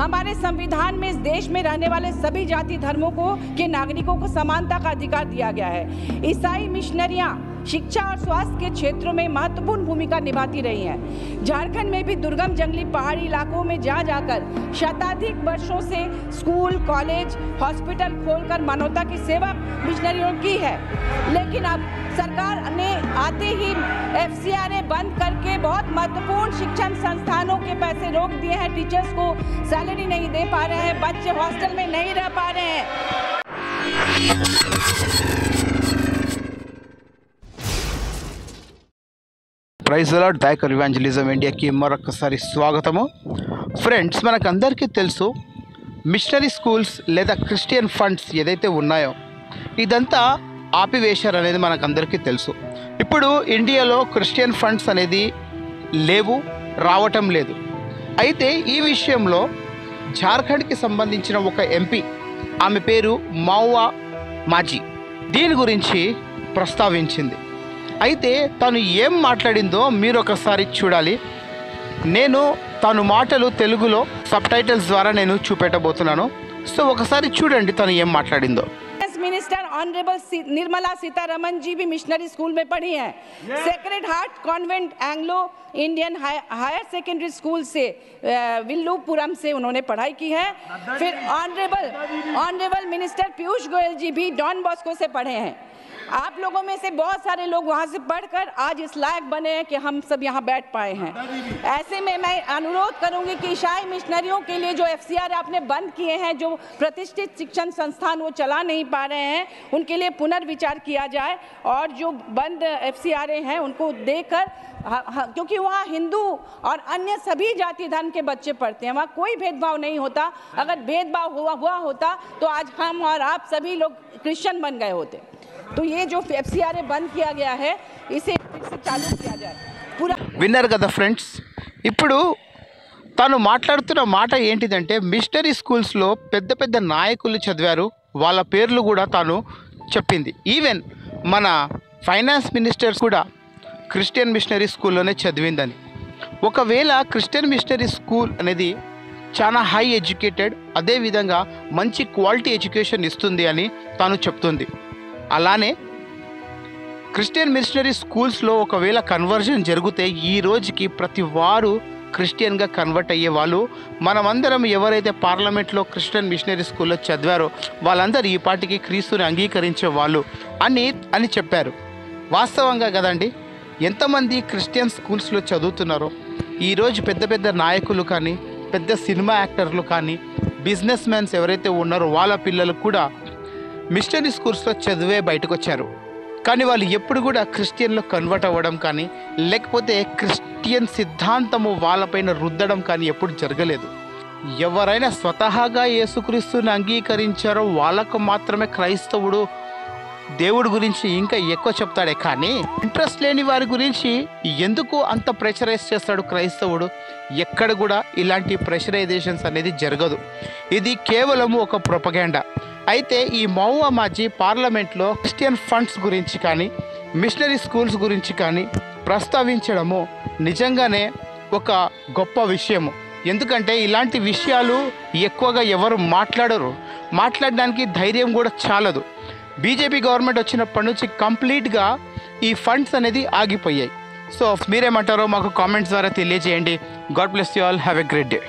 हमारे संविधान में इस देश में रहने वाले सभी जाति धर्मों को के नागरिकों को समानता का अधिकार दिया गया है। ईसाई मिशनरियां शिक्षा और स्वास्थ्य के क्षेत्रों में महत्वपूर्ण भूमिका निभाती रही हैं। झारखंड में भी दुर्गम जंगली पहाड़ी इलाकों में जा जाकर शताधिक वर्षों से स्कूल, कॉलेज, हॉस्पिटल खोलकर मानवता की सेवा मिशनरियों की है। लेकिन अब सरकार ने आते ही FCRA बंद करके बहुत महत्वपूर्ण शिक्षण संस्थानों के पैसे रोक दिए हैं। टीचर्स को सैलरी नहीं दे पा रहे हैं, बच्चे हॉस्टल में नहीं रह पा रहे हैं। Praise the Lord. డైకర్ ఇవాంజలిజం ఇండియాకి మరొకసారి స్వాగతము. ఫ్రెండ్స్, మనకందరికీ తెలుసు మిషనరీ స్కూల్స్ లేదా క్రిస్టియన్ ఫండ్స్ ఏదైతే ఉన్నాయో ఇదంతా ఆపివేశారు అనేది మనకందరికీ తెలుసు. ఇప్పుడు ఇండియాలో క్రిస్టియన్ ఫండ్స్ అనేది లేవు, రావటం లేదు. అయితే ఈ విషయంలో జార్ఖండ్కి సంబంధించిన ఒక ఎంపీ, ఆమె పేరు మౌవా మాజీ, దీని గురించి ప్రస్తావించింది. అయితే తను ఏం మాట్లాడిందో మీరు ఒకసారి చూడాలి. నేను తను మాటలు తెలుగులో సబ్ టైటిల్స్ ద్వారా నేను చూపెట్టబోతున్నాను. సో ఒకసారి చూడండి తను ఏం మాట్లాడిందో. मिनिस्टर ऑनरेबल निर्मला सीतारमन जी भी मिशनरी स्कूल में पढ़ी हैं। Sacred heart convent Anglo Indian higher secondary school से विल्लुपुरम से उन्होंने पढ़ाई की है। फिर ऑनरेबल मिनिस्टर पीयूष गोयल जी भी डॉन बॉस्को से पढ़े हैं। आप लोगों में से बहुत सारे लोग वहाँ से पढ़कर आज इस लायक बने हैं कि हम सब यहाँ बैठ पाए हैं। ऐसे में मैं अनुरोध करूँगी कि ईसाई मिशनरियों के लिए जो FCRA आपने बंद किए हैं, जो प्रतिष्ठित शिक्षण संस्थान वो चला नहीं पा रहे हैं, उनके लिए पुनर्विचार किया जाए और जो बंद FCRA हैं उनको देकर, क्योंकि वहाँ हिंदू और अन्य सभी जाति धर्म के बच्चे पढ़ते हैं, वहाँ कोई भेदभाव नहीं होता। अगर भेदभाव हुआ होता तो आज हम और आप सभी लोग क्रिश्चियन बन गए होते। तो ये जो FCRA बंद किया गया है इसे फिर से चालू किया जाए पूरा. విన్నారు కదా ఫ్రెండ్స్, ఇప్పుడు తను మాట్లాడుతున్న మాట ఏంటిదంటే మిషనరీ స్కూల్స్లో పెద్ద పెద్ద నాయకులు చదివారు, వాళ్ళ పేర్లు కూడా తాను చెప్పింది. ఈవెన్ మన ఫైనాన్స్ మినిస్టర్స్ కూడా క్రిస్టియన్ మిషనరీ స్కూల్లోనే చదివిందని. ఒకవేళ క్రిస్టియన్ మిషనరీ స్కూల్ అనేది చాలా హై ఎడ్యుకేటెడ్, అదేవిధంగా మంచి క్వాలిటీ ఎడ్యుకేషన్ ఇస్తుంది అని తాను చెప్తుంది. అలానే క్రిస్టియన్ మిషనరీ స్కూల్స్లో ఒకవేళ కన్వర్జన్ జరిగితే ఈ రోజుకి ప్రతి వారు క్రిస్టియన్గా కన్వర్ట్ అయ్యే వాళ్ళు, మనమందరం ఎవరైతే పార్లమెంట్లో క్రిస్టియన్ మిషనరీ స్కూల్లో చదివారో వాళ్ళందరూ ఈ పాటికి క్రీస్తుని అంగీకరించే వాళ్ళు అని చెప్పారు. వాస్తవంగా కదండి, ఎంతమంది క్రిస్టియన్ స్కూల్స్లో చదువుతున్నారో ఈరోజు పెద్ద పెద్ద నాయకులు కానీ, పెద్ద సినిమా యాక్టర్లు కానీ, బిజినెస్ మ్యాన్స్ ఎవరైతే ఉన్నారో వాళ్ళ పిల్లలు కూడా మిషనరీ స్కూల్స్లో చదివే బయటకు వచ్చారు. కానీ వాళ్ళు ఎప్పుడు కూడా క్రిస్టియన్లో కన్వర్ట్ అవ్వడం కానీ, లేకపోతే క్రిస్టియన్ సిద్ధాంతము వాళ్ళపైన రుద్దడం కానీ ఎప్పుడు జరగలేదు. ఎవరైనా స్వతహాగా యేసుక్రీస్తుని అంగీకరించారో వాళ్ళకు మాత్రమే క్రైస్తవుడు దేవుడి గురించి ఇంకా ఎక్కువ చెప్తాడే, కానీ ఇంట్రెస్ట్ లేని వారి గురించి ఎందుకు అంత ప్రెషరైజ్ చేస్తాడు క్రైస్తవుడు? ఎక్కడ కూడా ఇలాంటి ప్రెషరైజేషన్స్ అనేది జరగదు. ఇది కేవలము ఒక ప్రొపగాండా. అయితే ఈ మౌవా మాజీ పార్లమెంట్లో క్రిస్టియన్ ఫండ్స్ గురించి కానీ, మిషనరీ స్కూల్స్ గురించి కానీ ప్రస్తావించడము నిజంగానే ఒక గొప్ప విషయము. ఎందుకంటే ఇలాంటి విషయాలు ఎక్కువగా ఎవరు మాట్లాడరు, మాట్లాడడానికి ధైర్యం కూడా చాలదు. బీజేపీ గవర్నమెంట్ వచ్చినప్పటి నుంచి కంప్లీట్గా ఈ ఫండ్స్ అనేది ఆగిపోయాయి. సో మీరేమంటారో మాకు కామెంట్స్ ద్వారా తెలియజేయండి. God bless you all. Have a great day.